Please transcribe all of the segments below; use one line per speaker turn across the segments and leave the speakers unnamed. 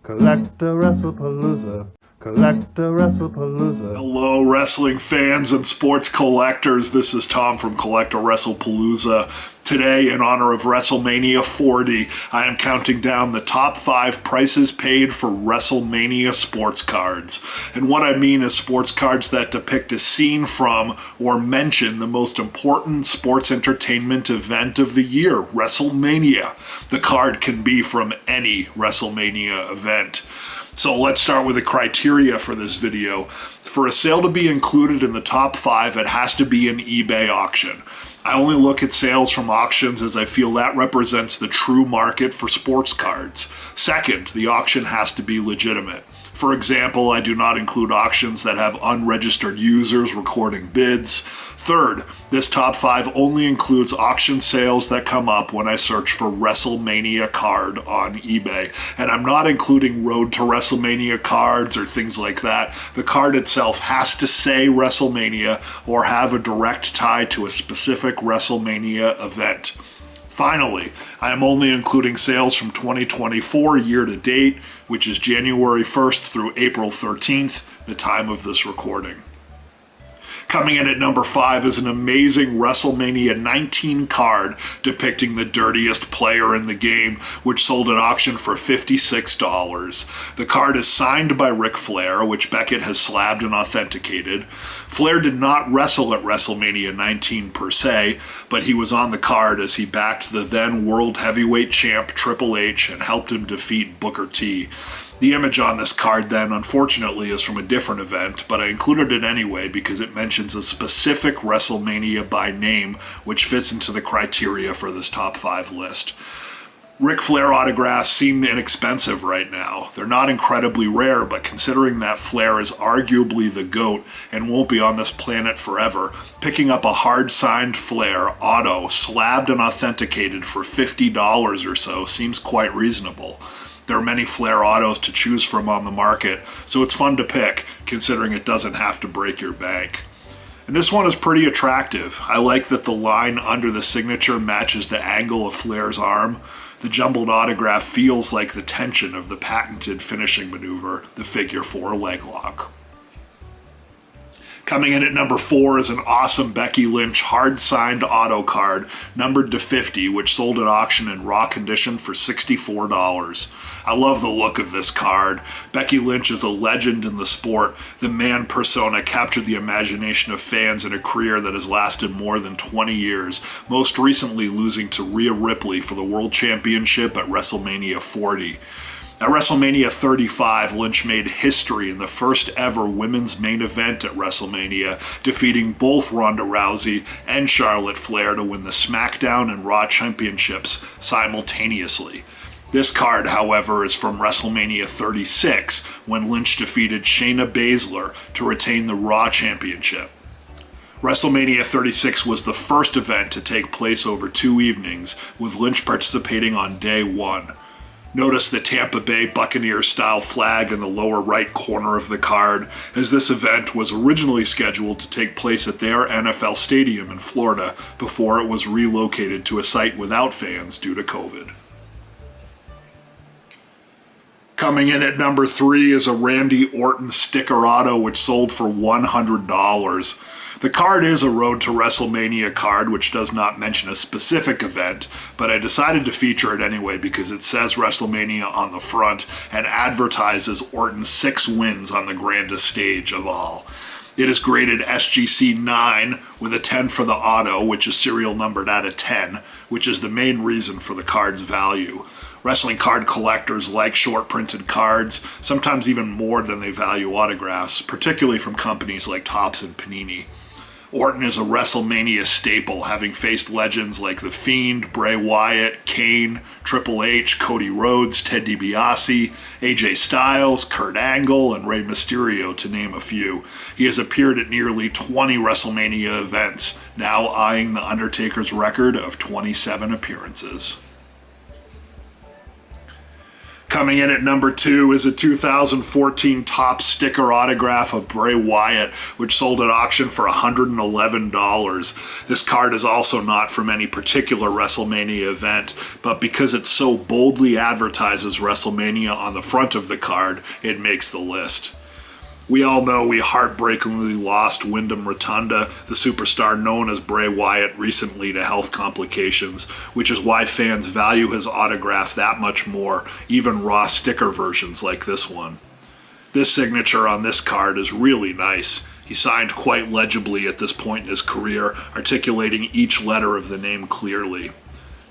CollectAWrestlePalooza. CollectAWrestlePalooza.
Hello, wrestling fans and sports collectors. This is Tom from CollectAWrestlePalooza. Today, in honor of WrestleMania 40, I am counting down the top 5 prices paid for WrestleMania sports cards. And what I mean is sports cards that depict a scene from or mention the most important sports entertainment event of the year, WrestleMania. The card can be from any WrestleMania event. So let's start with the criteria for this video. For a sale to be included in the top 5, it has to be an eBay auction. I only look at sales from auctions as I feel that represents the true market for sports cards. Second, the auction has to be legitimate. For example, I do not include auctions that have unregistered users recording bids. Third, this top 5 only includes auction sales that come up when I search for WrestleMania card on eBay. And I'm not including Road to WrestleMania cards or things like that. The card itself has to say WrestleMania or have a direct tie to a specific WrestleMania event. Finally, I am only including sales from 2024 year to date, which is January 1st through April 13th, the time of this recording. Coming in at number 5 is an amazing WrestleMania 19 card depicting the dirtiest player in the game, which sold at auction for $56. The card is signed by Ric Flair, which Beckett has slabbed and authenticated. Flair did not wrestle at WrestleMania 19 per se, but he was on the card as he backed the then World Heavyweight Champ Triple H and helped him defeat Booker T. The image on this card then, unfortunately, is from a different event, but I included it anyway because it mentions a specific WrestleMania by name, which fits into the criteria for this top 5 list. Ric Flair autographs seem inexpensive right now. They're not incredibly rare, but considering that Flair is arguably the GOAT and won't be on this planet forever, picking up a hard-signed Flair auto, slabbed and authenticated for $50 or so seems quite reasonable. There are many Flair autos to choose from on the market, so it's fun to pick, considering it doesn't have to break your bank. And this one is pretty attractive. I like that the line under the signature matches the angle of Flair's arm. The jumbled autograph feels like the tension of the patented finishing maneuver, the figure 4 leg lock. Coming in at number 4 is an awesome Becky Lynch hard-signed auto card, numbered to 50, which sold at auction in raw condition for $64. I love the look of this card. Becky Lynch is a legend in the sport. The man persona captured the imagination of fans in a career that has lasted more than 20 years, most recently losing to Rhea Ripley for the World Championship at WrestleMania 40. At WrestleMania 35, Lynch made history in the first ever women's main event at WrestleMania, defeating both Ronda Rousey and Charlotte Flair to win the SmackDown and Raw championships simultaneously. This card, however, is from WrestleMania 36, when Lynch defeated Shayna Baszler to retain the Raw championship. WrestleMania 36 was the first event to take place over 2 evenings, with Lynch participating on day 1. Notice the Tampa Bay Buccaneers-style flag in the lower right corner of the card, as this event was originally scheduled to take place at their NFL stadium in Florida before it was relocated to a site without fans due to COVID. Coming in at number 3 is a Randy Orton sticker auto, which sold for $100. The card is a Road to WrestleMania card, which does not mention a specific event, but I decided to feature it anyway because it says WrestleMania on the front and advertises Orton's 6 wins on the grandest stage of all. It is graded SGC 9 with a 10 for the auto, which is serial numbered at a 10, which is the main reason for the card's value. Wrestling card collectors like short printed cards, sometimes even more than they value autographs, particularly from companies like Topps and Panini. Orton is a WrestleMania staple, having faced legends like The Fiend, Bray Wyatt, Kane, Triple H, Cody Rhodes, Ted DiBiase, AJ Styles, Kurt Angle, and Rey Mysterio, to name a few. He has appeared at nearly 20 WrestleMania events, now eyeing The Undertaker's record of 27 appearances. Coming in at number 2 is a 2014 top sticker autograph of Bray Wyatt, which sold at auction for $111. This card is also not from any particular WrestleMania event, but because it so boldly advertises WrestleMania on the front of the card, it makes the list. We all know we heartbreakingly lost Wyndham Rotunda, the superstar known as Bray Wyatt, recently to health complications, which is why fans value his autograph that much more, even raw sticker versions like this one. This signature on this card is really nice. He signed quite legibly at this point in his career, articulating each letter of the name clearly.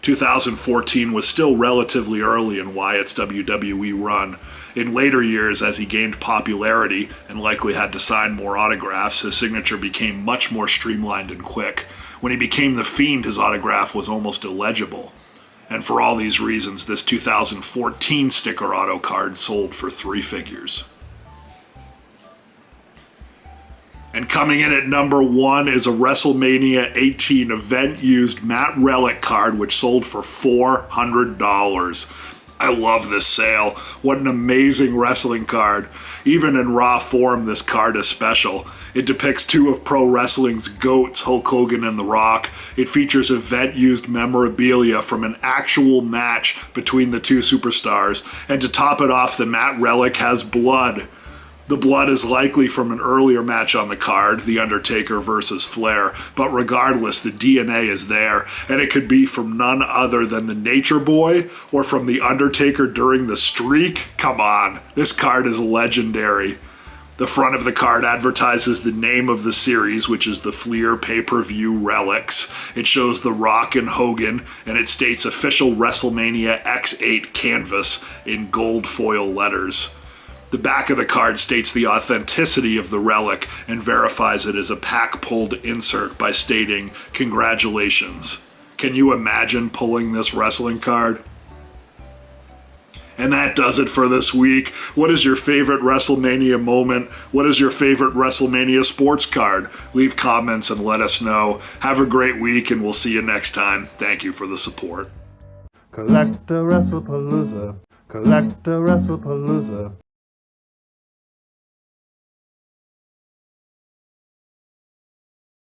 2014 was still relatively early in Wyatt's WWE run. In later years, as he gained popularity and likely had to sign more autographs, his signature became much more streamlined and quick. When he became The Fiend, his autograph was almost illegible. And for all these reasons, this 2014 sticker auto card sold for 3 figures. And coming in at number 1 is a WrestleMania 18 event-used Matt Relic card, which sold for $400. I love this sale. What an amazing wrestling card. Even in raw form, this card is special. It depicts 2 of pro wrestling's GOATs, Hulk Hogan and The Rock. It features event-used memorabilia from an actual match between the 2 superstars. And to top it off, the Matt Relic has blood. The blood is likely from an earlier match on the card, The Undertaker versus Flair, but regardless, the DNA is there, and it could be from none other than the Nature Boy or from The Undertaker during the streak. Come on, this card is legendary. The front of the card advertises the name of the series, which is the Fleer pay-per-view Relics. It shows The Rock and Hogan, and it states official WrestleMania X8 canvas in gold foil letters. The back of the card states the authenticity of the relic and verifies it as a pack-pulled insert by stating, "Congratulations." Can you imagine pulling this wrestling card? And that does it for this week. What is your favorite WrestleMania moment? What is your favorite WrestleMania sports card? Leave comments and let us know. Have a great week, and we'll see you next time. Thank you for the support.
CollectAWrestlePalooza. CollectAWrestlePalooza.